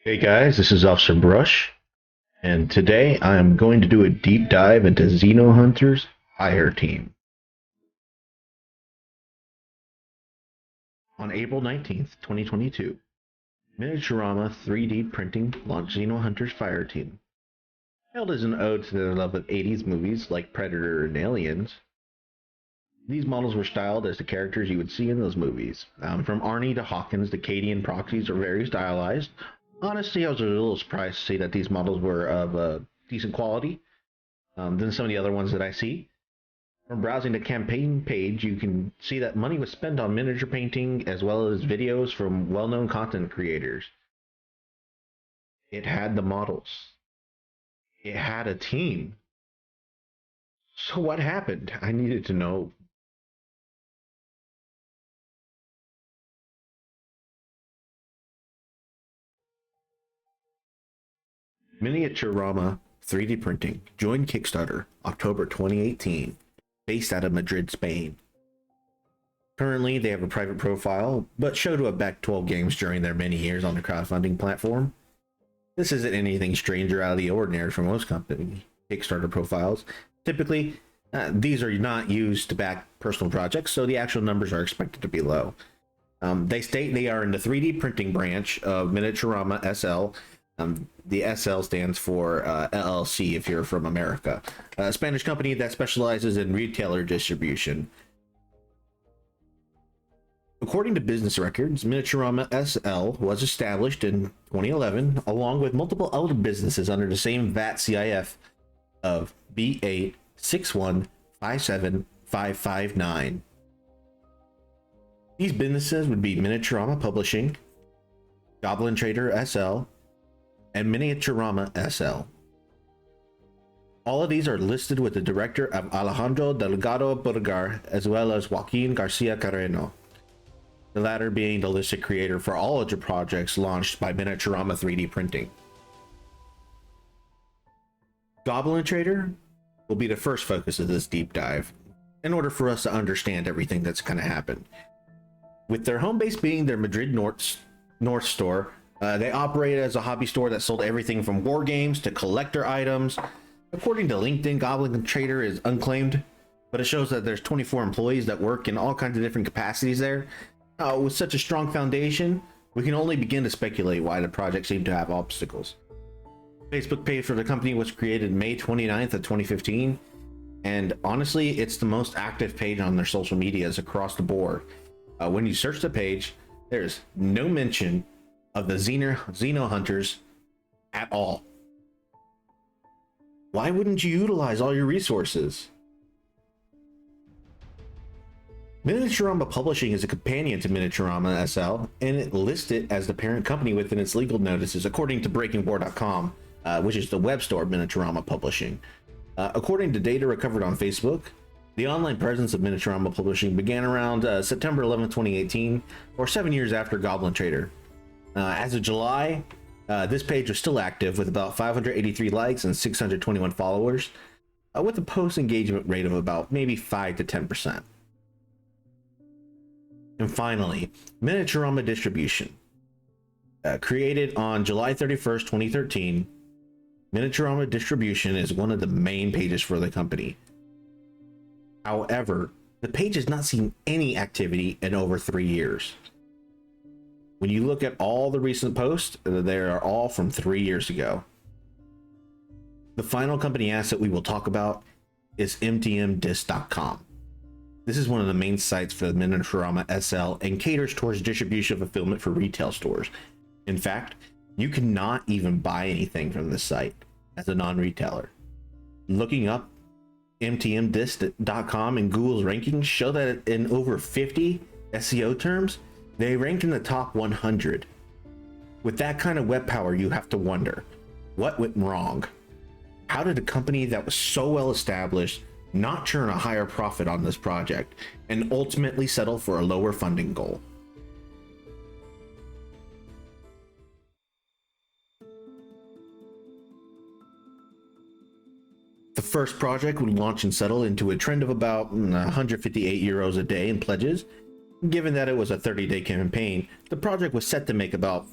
Hey guys, this is Officer Brush, and today I am going to do a deep dive into Xenohunters Fireteam. On April 19th, 2022, Miniaturama 3D Printing launched Xenohunters Fireteam. Hailed as an ode to their love of 80s movies like Predator and Aliens, these models were styled as the characters you would see in those movies. From Arnie to Hawkins to Katie and Proxies are very stylized. Honestly, I was a little surprised to see that these models were of decent quality than some of the other ones that I see. From browsing the campaign page, you can see that money was spent on miniature painting as well as videos from well known content creators. It had the models, it had a team. So, what happened? I needed to know. Miniaturama 3D Printing joined Kickstarter October 2018, based out of Madrid, Spain. Currently, they have a private profile, but show to have backed 12 games during their many years on the crowdfunding platform. This isn't anything strange or out of the ordinary for most company Kickstarter profiles. Typically, these are not used to back personal projects, so the actual numbers are expected to be low. They state they are in the 3D printing branch of Miniaturama SL. The SL stands for LLC if you're from America, a Spanish company that specializes in retailer distribution. According to business records, Miniaturama SL was established in 2011 along with multiple other businesses under the same VAT CIF of B861575559. These businesses would be Miniaturama Publishing, Goblin Trader SL, and Miniaturama SL. All of these are listed with the director of Alejandro Delgado Burgar as well as Joaquin Garcia Carreno, the latter being the listed creator for all of the projects launched by Miniaturama 3D Printing. Goblin Trader will be the first focus of this deep dive, in order for us to understand everything that's going to happen. With their home base being their Madrid North store, they operated as a hobby store that sold everything from war games to collector items. According to LinkedIn, Goblin Trader is unclaimed, but it shows that there's 24 employees that work in all kinds of different capacities there. With such a strong foundation, we can only begin to speculate why the project seemed to have obstacles. Facebook page for the company was created May 29th of 2015, and honestly, it's the most active page on their social medias across the board. When you search the page, there's no mention of the Xenohunters at all. Why wouldn't you utilize all your resources? Miniaturama Publishing is a companion to Miniaturama SL, and it lists it as the parent company within its legal notices, according to BreakingWar.com, which is the web store of Miniaturama Publishing. According to data recovered on Facebook, the online presence of Miniaturama Publishing began around September 11, 2018, or 7 years after Goblin Trader. As of July, this page was still active with about 583 likes and 621 followers, with a post engagement rate of about maybe 5 to 10%. And finally, Miniaturama Distribution. Created on July 31st, 2013, Miniaturama Distribution is one of the main pages for the company. However, the page has not seen any activity in over 3 years. When you look at all the recent posts, they are all from 3 years ago. The final company asset we will talk about is mtmdisc.com. This is one of the main sites for the Miniaturama SL and caters towards distribution fulfillment for retail stores. In fact, you cannot even buy anything from this site as a non-retailer. Looking up mtmdisc.com and Google's rankings show that in over 50 SEO terms, they ranked in the top 100. With that kind of web power, you have to wonder, what went wrong? How did a company that was so well established not churn a higher profit on this project and ultimately settle for a lower funding goal? The first project would launch and settle into a trend of about 158 euros a day in pledges. Given that it was a 30-day campaign, the project was set to make about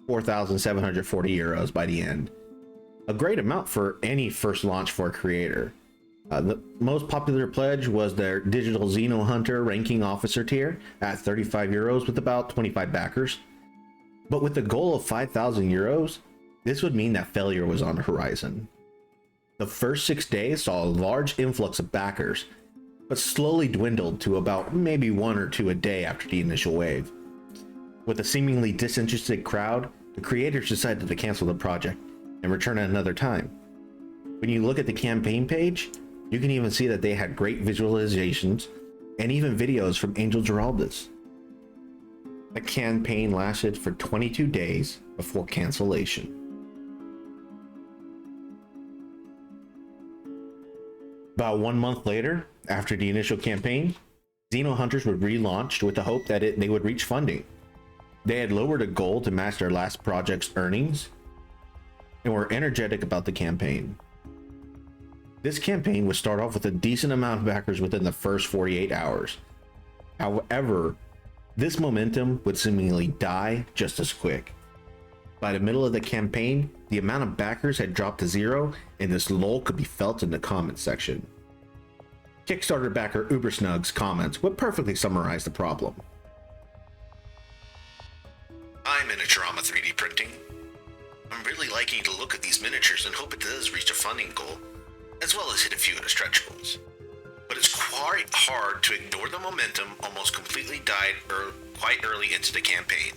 4,740 euros by the end. A great amount for any first launch for a creator. The most popular pledge was their digital Xenohunter ranking officer tier at 35 euros with about 25 backers. But with the goal of 5,000 euros, this would mean that failure was on the horizon. The first 6 days saw a large influx of backers, but slowly dwindled to about maybe 1 or 2 a day after the initial wave. With a seemingly disinterested crowd, the creators decided to cancel the project and return at another time. When you look at the campaign page, you can even see that they had great visualizations and even videos from Angel Giraldez. The campaign lasted for 22 days before cancellation. About 1 month later, after the initial campaign, Xenohunters would relaunch with the hope that they would reach funding. They had lowered a goal to match their last project's earnings and were energetic about the campaign. This campaign would start off with a decent amount of backers within the first 48 hours. However, this momentum would seemingly die just as quick. By the middle of the campaign, the amount of backers had dropped to 0, and this lull could be felt in the comment section. Kickstarter backer Ubersnug's comments would perfectly summarize the problem. I'm Miniaturama 3D printing. I'm really liking the look of these miniatures and hope it does reach a funding goal, as well as hit a few of the stretch goals. But it's quite hard to ignore the momentum almost completely died quite early into the campaign.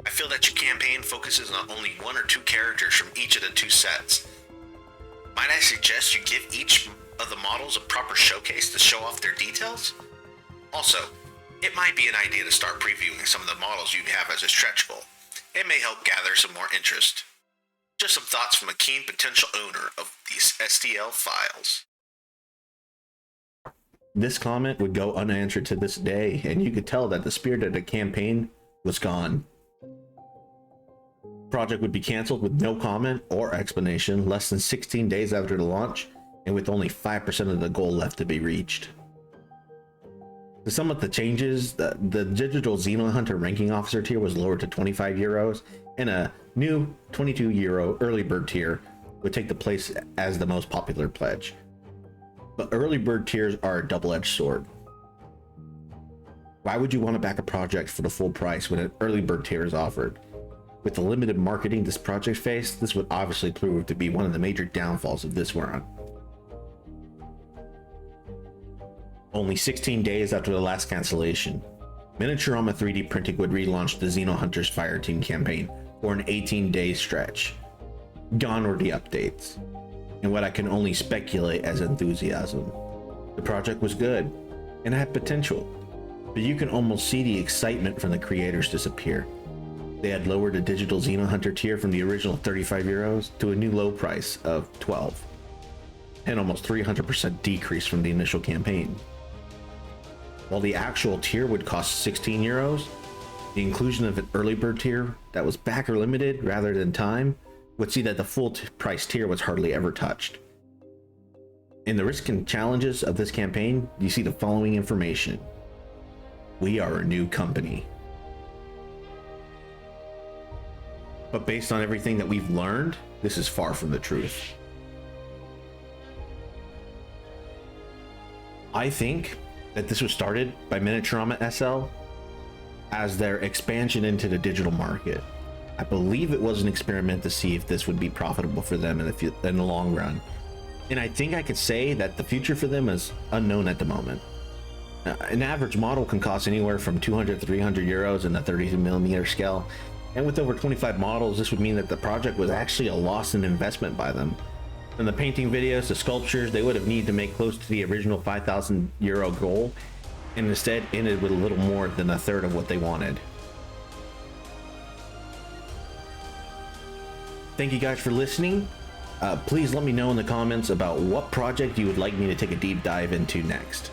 I feel that your campaign focuses on only 1 or 2 characters from each of the 2 sets. Might I suggest you give each of the models a proper showcase to show off their details? Also, it might be an idea to start previewing some of the models you have as a stretch goal. It may help gather some more interest. Just some thoughts from a keen potential owner of these STL files. This comment would go unanswered to this day, and you could tell that the spirit of the campaign was gone. Project would be canceled with no comment or explanation less than 16 days after the launch, and with only 5% of the goal left to be reached. To sum up the changes, the digital Xenohunter ranking officer tier was lowered to 25 euros, and a new 22 euro early bird tier would take the place as the most popular pledge. But early bird tiers are a double-edged sword. Why would you want to back a project for the full price when an early bird tier is offered? With the limited marketing this project faced, this would obviously prove to be one of the major downfalls of this run. Only 16 days after the last cancellation, Miniaturama 3D Printing would relaunch the Xenohunters Fireteam campaign for an 18-day stretch. Gone were the updates, and what I can only speculate as enthusiasm. The project was good, and had potential, but you can almost see the excitement from the creators disappear. They had lowered the digital Xenohunter tier from the original 35 euros to a new low price of 12, and almost 300% decrease from the initial campaign. While the actual tier would cost 16 euros, the inclusion of an early bird tier that was backer limited rather than time would see that the full price tier was hardly ever touched. In the risks and challenges of this campaign, you see the following information. We are a new company. But based on everything that we've learned, this is far from the truth. I think that this was started by Miniaturama SL as their expansion into the digital market. I believe it was an experiment to see if this would be profitable for them in the long run. And I think I could say that the future for them is unknown at the moment. An average model can cost anywhere from 200 to 300 euros in the 30mm scale. And with over 25 models, this would mean that the project was actually a loss in investment by them. From the painting videos to sculptures, they would have needed to make close to the original 5,000 euro goal, and instead ended with a little more than a third of what they wanted. Thank you guys for listening. Please let me know in the comments about what project you would like me to take a deep dive into next.